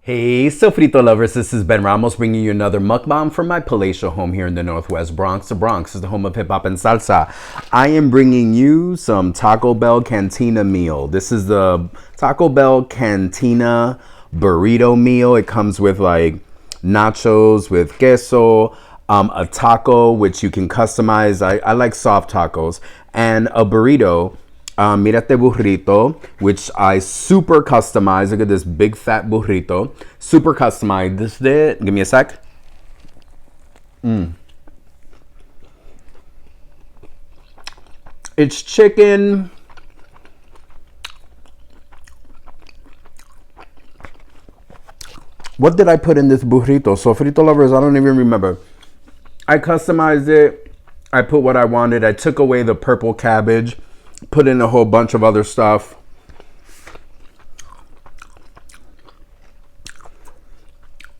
Hey, sofrito lovers, this is Ben Ramos bringing you another mukbang from my palatial home here in the Northwest Bronx. The Bronx is the home of hip hop and salsa. I am bringing you some Taco Bell Cantina meal. This is the Taco Bell Cantina burrito meal. It comes with like nachos with queso, a taco, which you can customize. I like soft tacos, and a burrito. Mirate burrito, which I super customize. Look at this big fat burrito. Super customized. This did. Give me a sec. It's chicken. What did I put in this burrito? Sofrito lovers, I don't even remember. I customized it. I put what I wanted. I took away the purple cabbage. Put in a whole bunch of other stuff.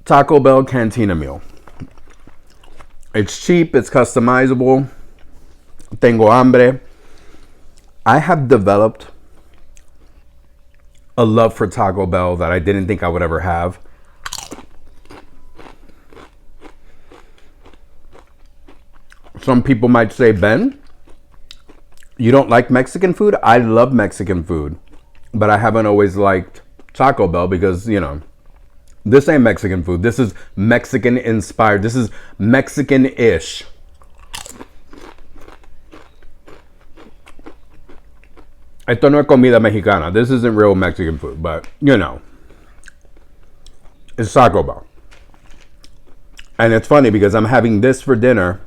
Taco Bell Cantina meal. It's cheap. It's customizable. Tengo hambre. I have developed a love for Taco Bell that I didn't think I would ever have. Some people might say, Ben, you don't like Mexican food? I love Mexican food, but I haven't always liked Taco Bell because, you know, this ain't Mexican food. This is Mexican inspired. This is Mexican-ish. Esto no es comida mexicana. This isn't real Mexican food, but, you know, it's Taco Bell. And it's funny because I'm having this for dinner,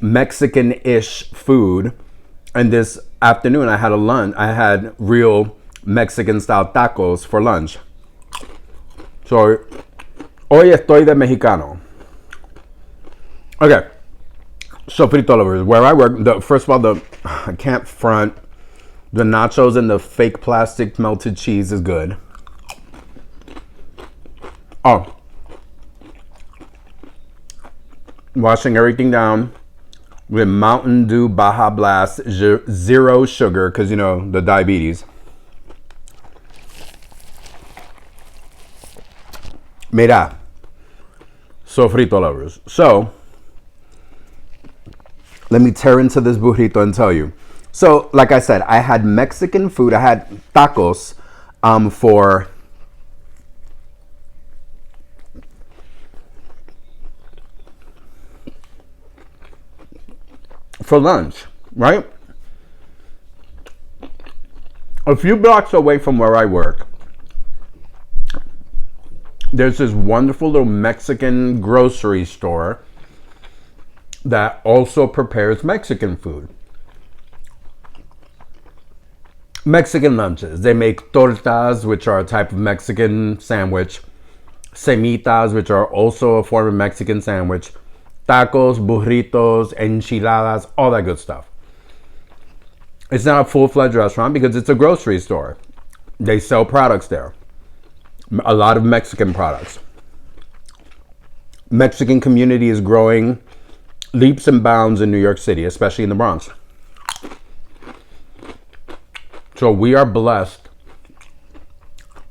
Mexican-ish food, and this afternoon I had a lunch. I had real Mexican-style tacos for lunch. So, hoy estoy de mexicano. Okay, so frito lovers, where I work, first of all, I can't front. The nachos and the fake plastic melted cheese is good. Oh, washing everything down with Mountain Dew Baja Blast zero sugar, because, you know, the diabetes. Mira, sofrito lovers. So, let me tear into this burrito and tell you. So, like I said, I had Mexican food. I had tacos for lunch, right? A few blocks away from where I work, there's this wonderful little Mexican grocery store that also prepares Mexican food. Mexican lunches. They make tortas, which are a type of Mexican sandwich, semitas, which are also a form of Mexican sandwich, tacos, burritos, enchiladas, all that good stuff. It's not a full-fledged restaurant because it's a grocery store. They sell products there. A lot of Mexican products. Mexican community is growing leaps and bounds in New York City, especially in the Bronx. So we are blessed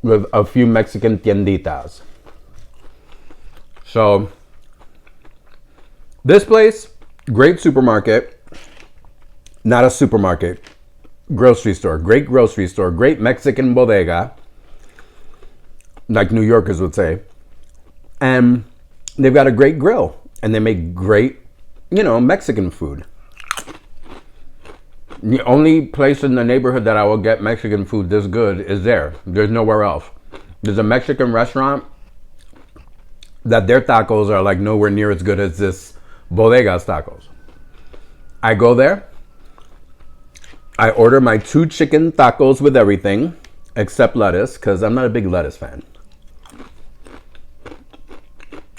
with a few Mexican tienditas. So this place, great supermarket, not a supermarket, grocery store, great Mexican bodega, like New Yorkers would say. And they've got a great grill, and they make great, you know, Mexican food. The only place in the neighborhood that I will get Mexican food this good is there. There's nowhere else. There's a Mexican restaurant that their tacos are like nowhere near as good as this Bodegas tacos. I go there. I order my 2 chicken tacos with everything except lettuce, because I'm not a big lettuce fan.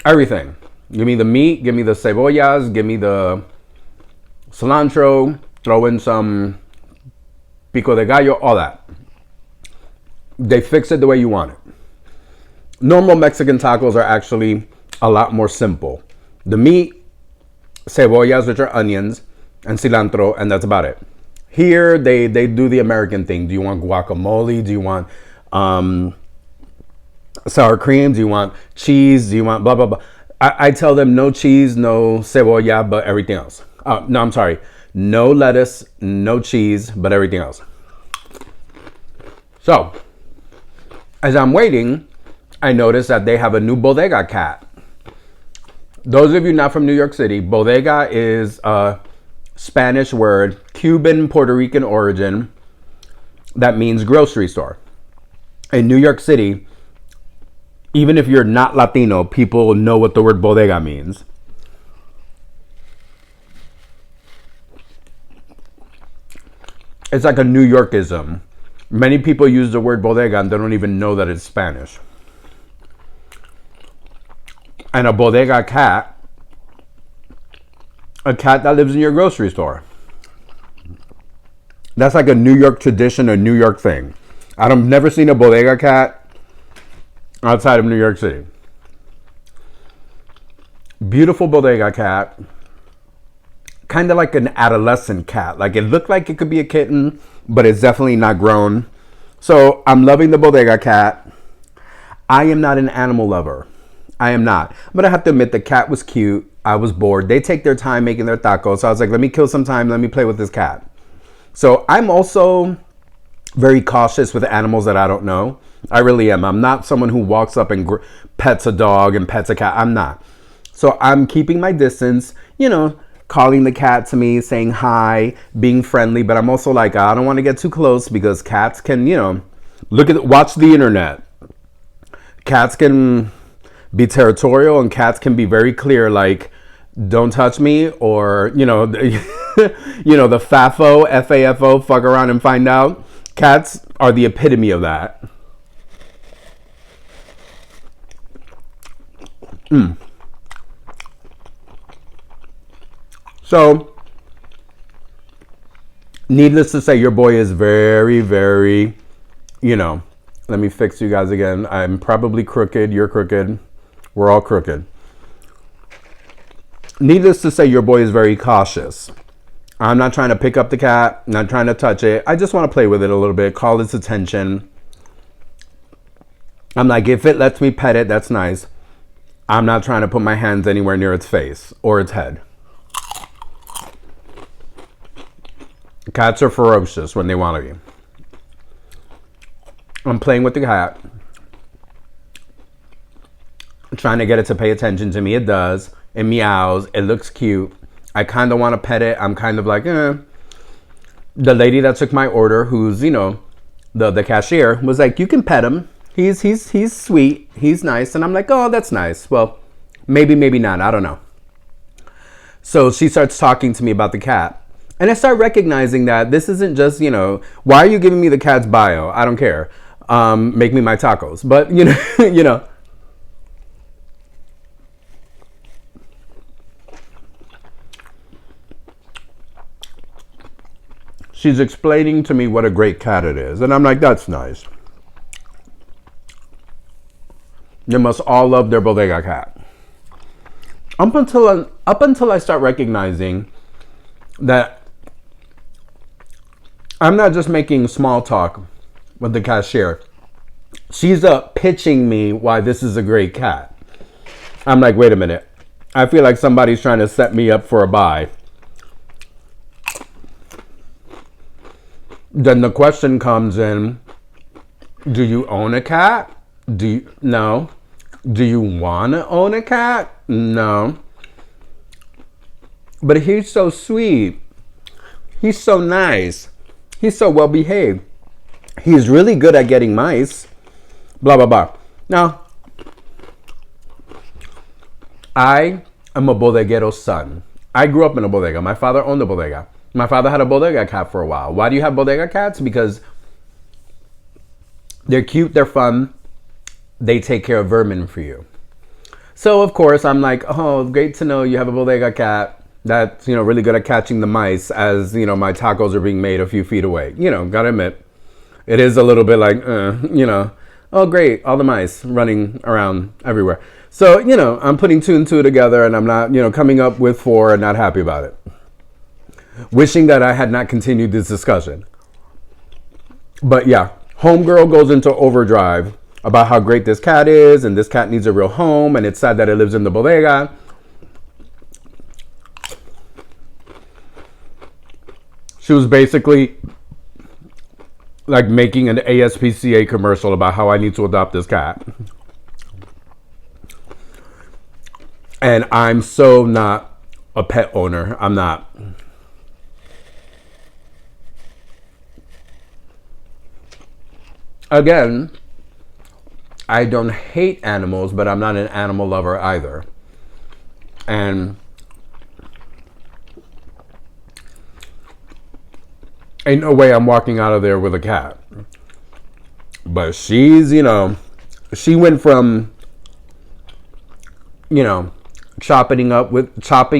Everything. Give me the meat, give me the cebollas, give me the cilantro, throw in some pico de gallo, all that. They fix it the way you want it. Normal Mexican tacos are actually a lot more simple. The meat, cebollas, which are onions, and cilantro, and that's about it. Here, they do the American thing. Do you want guacamole? Do you want sour cream? Do you want cheese? Do you want blah, blah, blah? I tell them no cheese, no cebolla, but everything else. No, I'm sorry. No lettuce, no cheese, but everything else. So, as I'm waiting, I notice that they have a new bodega cat. Those of you not from New York City, bodega is a Spanish word, Cuban, Puerto Rican origin, that means grocery store. In New York City, even if you're not Latino, people know what the word bodega means. It's like a New Yorkism. Many people use the word bodega and they don't even know that it's Spanish. And a bodega cat, a cat that lives in your grocery store. That's like a New York tradition, a New York thing. I've never seen a bodega cat outside of New York City. Beautiful bodega cat. Kind of like an adolescent cat. Like it looked like it could be a kitten, but it's definitely not grown. So I'm loving the bodega cat. I am not an animal lover. I am not. But I have to admit the cat was cute. I was bored. They take their time making their tacos. So I was like, let me kill some time. Let me play with this cat. So I'm also very cautious with animals that I don't know. I really am. I'm not someone who walks up and pets a dog and pets a cat. I'm not. So I'm keeping my distance, calling the cat to me, saying hi, being friendly. But I'm also like, I don't want to get too close because cats can, watch the internet. Cats can be territorial and cats can be very clear, like, don't touch me, or, the FAFO, F-A-F-O, fuck around and find out. Cats are the epitome of that. So, needless to say, your boy is very, very, let me fix you guys again. I'm probably crooked. You're crooked. We're all crooked. Needless to say, your boy is very cautious. I'm not trying to pick up the cat, not trying to touch it. I just want to play with it a little bit, call its attention. I'm like, if it lets me pet it, that's nice. I'm not trying to put my hands anywhere near its face or its head. Cats are ferocious when they want to be. I'm playing with the cat. I'm trying to get it to pay attention to me. It does. It meows. It looks cute. I kind of want to pet it. I'm kind of like, The lady that took my order, who's, the cashier, was like, you can pet him. He's sweet. He's nice. And I'm like, oh, that's nice. Well, maybe not. I don't know. So she starts talking to me about the cat. And I start recognizing that this isn't just, why are you giving me the cat's bio? I don't care. Make me my tacos. But, She's explaining to me what a great cat it is. And I'm like, that's nice. They must all love their bodega cat. Up until I start recognizing that I'm not just making small talk with the cashier. She's pitching me why this is a great cat. I'm like, wait a minute. I feel like somebody's trying to set me up for a buy. Then the question comes in, do you own a cat? No. Do you want to own a cat? No. But he's so sweet. He's so nice. He's so well behaved. He's really good at getting mice. Blah, blah, blah. Now, I am a bodeguero's son. I grew up in a bodega. My father owned a bodega. My father had a bodega cat for a while. Why do you have bodega cats? Because they're cute, they're fun, they take care of vermin for you. So, of course, I'm like, oh, great to know you have a bodega cat that's, really good at catching the mice as, my tacos are being made a few feet away. Gotta admit, it is a little bit like, oh, great, all the mice running around everywhere. So, I'm putting two and two together and I'm not, coming up with four and not happy about it. Wishing that I had not continued this discussion. But yeah, homegirl goes into overdrive about how great this cat is, and this cat needs a real home, and it's sad that it lives in the bodega. She was basically like making an ASPCA commercial about how I need to adopt this cat. And I'm so not a pet owner. I'm not. Again, I don't hate animals, but I'm not an animal lover either. And ain't no way I'm walking out of there with a cat. But she's, she went from, chopping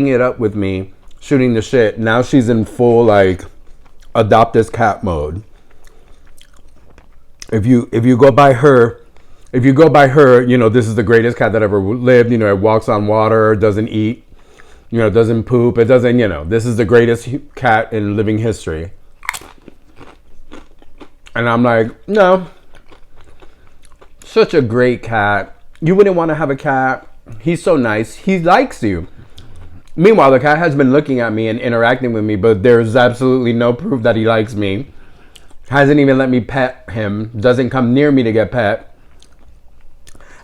it up with me, shooting the shit. Now she's in full like adopt this cat mode. If you go by her, this is the greatest cat that ever lived. It walks on water, doesn't eat, doesn't poop. It doesn't, this is the greatest cat in living history. And I'm like, no, such a great cat. You wouldn't want to have a cat. He's so nice. He likes you. Meanwhile, the cat has been looking at me and interacting with me, but there's absolutely no proof that he likes me. Hasn't even let me pet him. Doesn't come near me to get pet.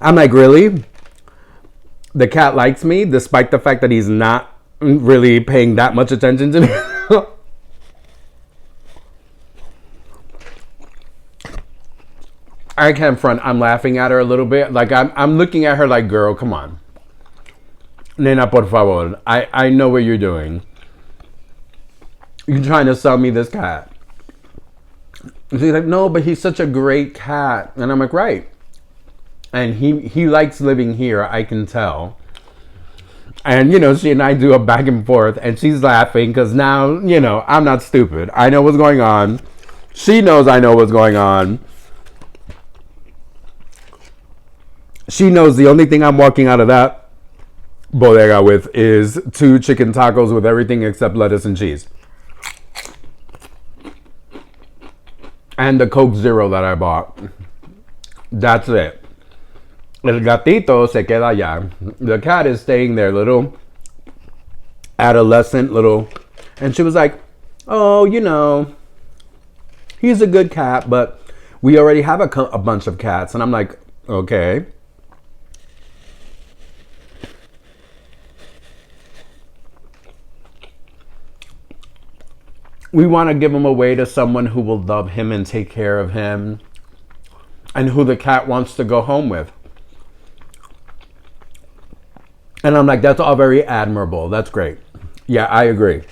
I'm like, really? The cat likes me despite the fact that he's not really paying that much attention to me? I can't front. I'm laughing at her a little bit. Like, I'm looking at her like, girl, come on. Nena, por favor. I know what you're doing. You're trying to sell me this cat. And she's like, no, but he's such a great cat. And I'm like, right. And he likes living here, I can tell. And, she and I do a back and forth. And she's laughing because now, I'm not stupid. I know what's going on. She knows I know what's going on. She knows the only thing I'm walking out of that bodega with is 2 chicken tacos with everything except lettuce and cheese. And the Coke Zero that I bought. That's it. El gatito se queda allá. The cat is staying there, little adolescent, and she was like, oh, he's a good cat, but we already have a bunch of cats. And I'm like, okay. We want to give him away to someone who will love him and take care of him and who the cat wants to go home with. And I'm like, that's all very admirable. That's great. Yeah, I agree.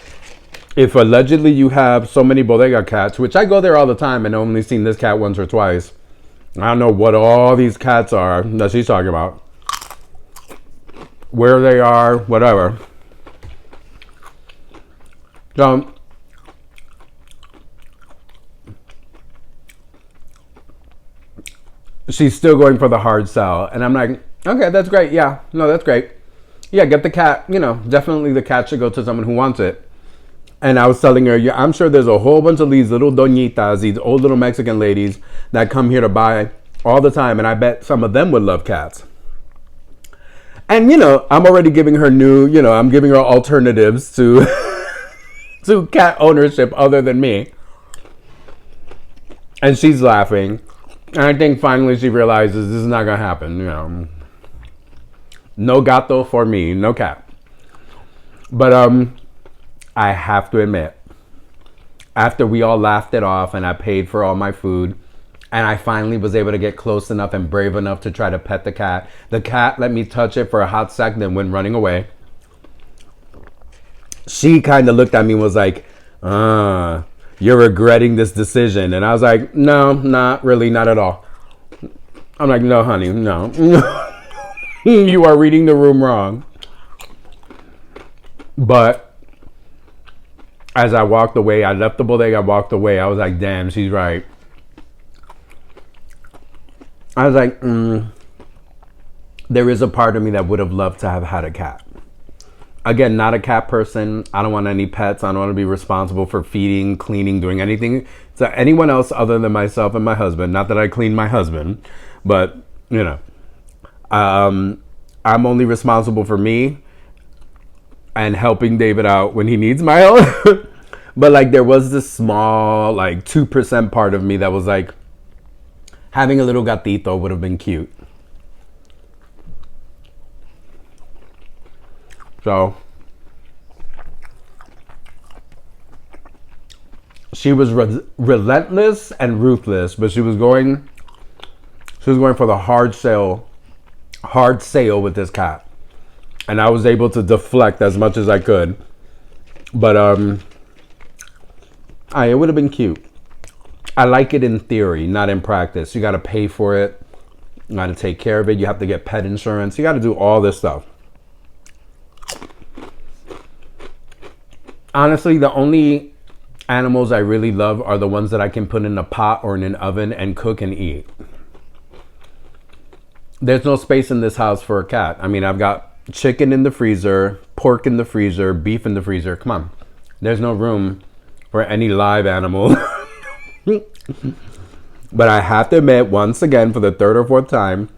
If allegedly you have so many bodega cats, which I go there all the time and only seen this cat once or twice. I don't know what all these cats are that she's talking about. Where they are, whatever. So, she's still going for the hard sell. And I'm like, okay, that's great. Yeah, no, that's great. Yeah, get the cat. Definitely the cat should go to someone who wants it. And I was telling her, yeah, I'm sure there's a whole bunch of these little doñitas, these old little Mexican ladies that come here to buy all the time. And I bet some of them would love cats. And, I'm already giving her I'm giving her alternatives to, to cat ownership other than me. And she's laughing. And I think finally she realizes this is not going to happen. No gato for me, no cat. But I have to admit, after we all laughed it off and I paid for all my food, and I finally was able to get close enough and brave enough to try to pet the cat let me touch it for a hot second and went running away. She kind of looked at me and was like, you're regretting this decision. And I was like, no, not really, not at all. I'm like, no, honey, no. You are reading the room wrong. But as I walked away, I left the bodega, I walked away. I was like, damn, she's right. I was like, there is a part of me that would have loved to have had a cat. Again, not a cat person. I don't want any pets. I don't want to be responsible for feeding, cleaning, doing anything. So anyone else other than myself and my husband, not that I clean my husband, but you know, I'm only responsible for me and helping David out when he needs my help. But like there was this small like 2% part of me that was like having a little gatito would have been cute. So she was relentless and ruthless, but she was going for the hard sale with this cat. And I was able to deflect as much as I could. But it would have been cute. I like it in theory, not in practice. You got to pay for it. You got to take care of it. You have to get pet insurance. You got to do all this stuff. Honestly, the only animals I really love are the ones that I can put in a pot or in an oven and cook and eat. There's no space in this house for a cat. I mean, I've got chicken in the freezer, pork in the freezer, beef in the freezer. Come on. There's no room for any live animal. But I have to admit, once again, for the third or fourth time,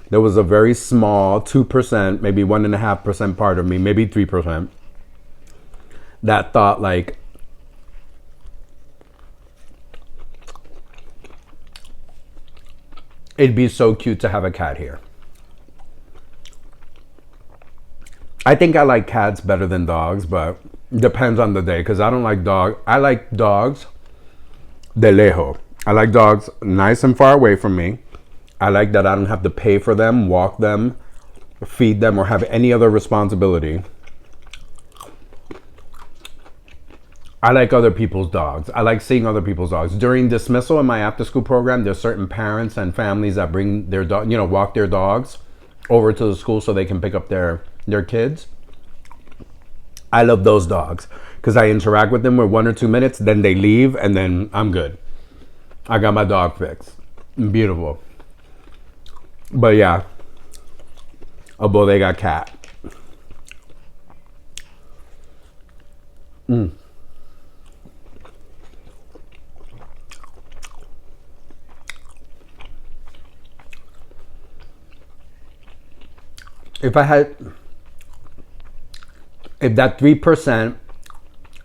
there was a very small 2%, maybe 1.5% part of me, maybe 3%, that thought like, it'd be so cute to have a cat here. I think I like cats better than dogs, but depends on the day, because I don't like dogs. I like dogs de lejos. I like dogs nice and far away from me. I like that I don't have to pay for them, walk them, feed them, or have any other responsibility. I like other people's dogs. I like seeing other people's dogs. During dismissal in my after school program, there's certain parents and families that bring their dog, walk their dogs over to the school so they can pick up their kids. I love those dogs because I interact with them for 1 or 2 minutes, then they leave, and then I'm good. I got my dog fixed. Beautiful. But yeah, a bodega cat. If that 3%,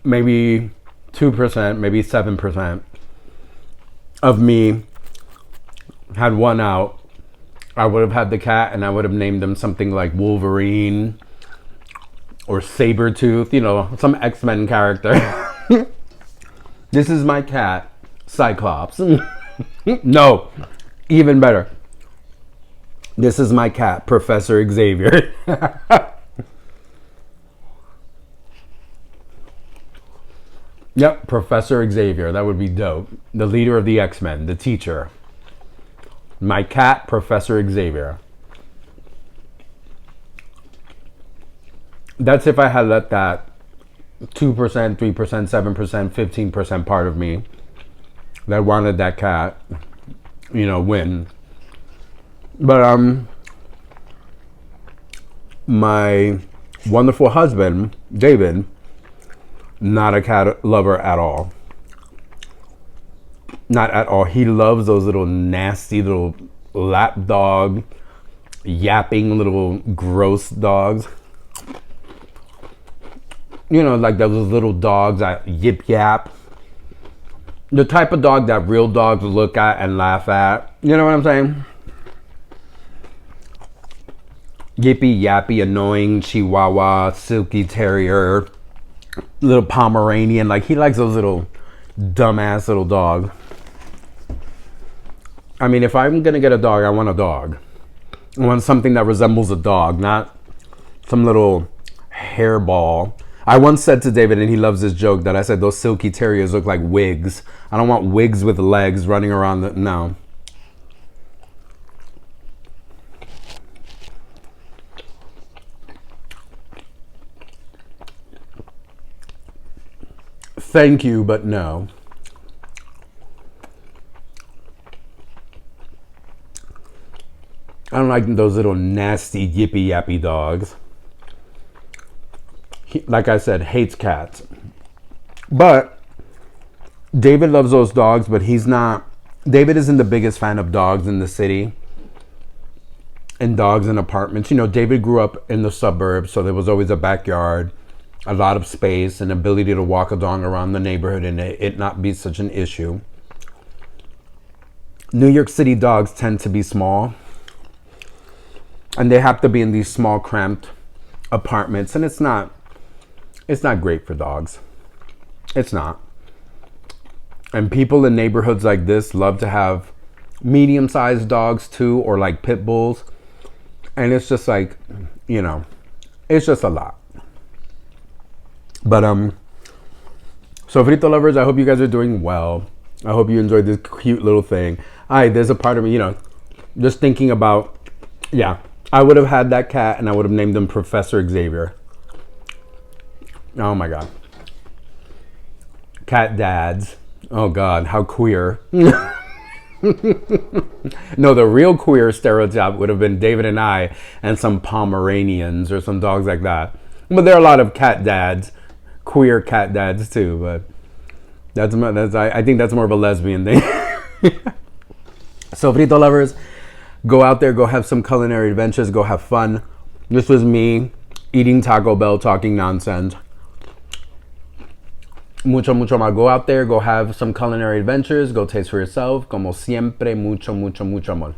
maybe 2%, maybe 7% of me had won out, I would have had the cat and I would have named them something like Wolverine or Sabretooth, some X-Men character. This is my cat, Cyclops. No, even better. This is my cat, Professor Xavier. Yep, Professor Xavier. That would be dope. The leader of the X-Men, the teacher. My cat, Professor Xavier. That's if I had let that 2%, 3%, 7%, 15% part of me that wanted that cat, win. But my wonderful husband, David, not a cat lover at all. Not at all. He loves those little nasty little lap dog, yapping little gross dogs. Like those little dogs that yip yap. The type of dog that real dogs look at and laugh at. You know what I'm saying? Yippy yappy, annoying Chihuahua, silky terrier, little Pomeranian. Like he likes those little dumbass little dogs. I mean, if I'm gonna get a dog, I want a dog. I want something that resembles a dog, not some little hairball. I once said to David, and he loves this joke, that I said those silky terriers look like wigs. I don't want wigs with legs running around no. Thank you, but no. I don't like those little nasty yippy yappy dogs. He, like I said, hates cats. But David loves those dogs, but he's not. David isn't the biggest fan of dogs in the city and dogs in apartments. You know, David grew up in the suburbs, so there was always a backyard, a lot of space, and ability to walk a dog around the neighborhood and it not be such an issue. New York City dogs tend to be small, and they have to be in these small, cramped apartments, and it's not great for dogs. It's not. And people in neighborhoods like this love to have medium-sized dogs too, or like pit bulls. And it's just like, you know, it's just a lot. But sofrito lovers, I hope you guys are doing well. I hope you enjoyed this cute little thing. There's a part of me, you know, just thinking about, yeah, I would have had that cat and I would have named him Professor Xavier. Oh my God. Cat dads. Oh God, how queer. No, the real queer stereotype would have been David and I and some Pomeranians or some dogs like that. But there are a lot of cat dads, queer cat dads too. But I think that's more of a lesbian thing. So, frito lovers, go out there, go have some culinary adventures, go have fun. This was me eating Taco Bell, talking nonsense. Mucho más. Go out there, go have some culinary adventures, go taste for yourself. Como siempre, mucho amor.